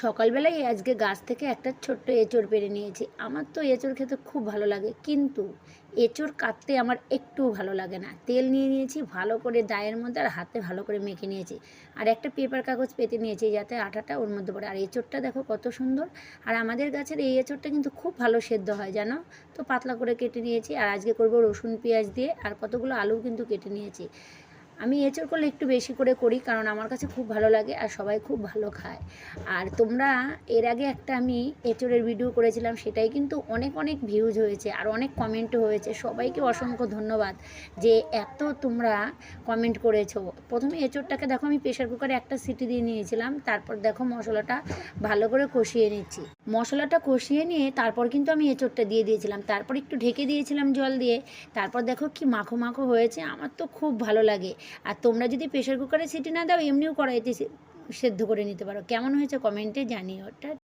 সকালবেলায় আজকে গাছ থেকে একটা ছোট্ট এঁচড় পেড়ে নিয়েছি। আমার তো এঁচড় খেতে খুব ভালো লাগে, কিন্তু এঁচড় কাটতে আমার একটুও ভালো লাগে না। তেল নিয়ে নিয়েছি ভালো করে দায়ের মধ্যে, আর হাতে ভালো করে মেখে নিয়েছি। আর একটা পেপার কাগজ পেতে নিয়েছি যাতে আঠাটা ওর মধ্যে পড়ে। আর এঁচড়টা দেখো কত সুন্দর। আর আমাদের গাছের এই এঁচড়টা কিন্তু খুব ভালো সেদ্ধ হয় জানো। তো পাতলা করে কেটে নিয়েছি। আর আজকে করবো রসুন পেঁয়াজ দিয়ে, আর কতগুলো আলু কিন্তু কেটে নিয়েছি। আমি এঁচড় করলে একটু বেশি করে করি, কারণ আমার কাছে খুব ভালো লাগে আর সবাই খুব ভালো খায়। আর তোমরা, এর আগে একটা আমি এঁচড়ের ভিডিও করেছিলাম, সেটাই কিন্তু অনেক অনেক ভিউজ হয়েছে আর অনেক কমেন্টও হয়েছে। সবাইকে অসংখ্য ধন্যবাদ যে এত তোমরা কমেন্ট করেছো। প্রথমে এঁচড়টাকে দেখো আমি প্রেশার কুকারে একটা সিটি দিয়ে নিয়েছিলাম, তারপর দেখো মশলাটা ভালো করে কষিয়ে নিচ্ছি। মশলাটা কষিয়ে নিয়ে তারপর কিন্তু আমি এঁচড়টা দিয়ে দিয়েছিলাম, তারপর একটু ঢেকে দিয়েছিলাম জল দিয়ে। তারপর দেখো কি মাখো মাখো হয়েছে, আমার তো খুব ভালো লাগে। আর তোমরা যদি প্রেশার কুকারে সিটি না দাও, এমনিও কড়াইতে সেদ্ধ করে নিতে পারো। কেমন হয়েছে কমেন্টে জানিও। ওটা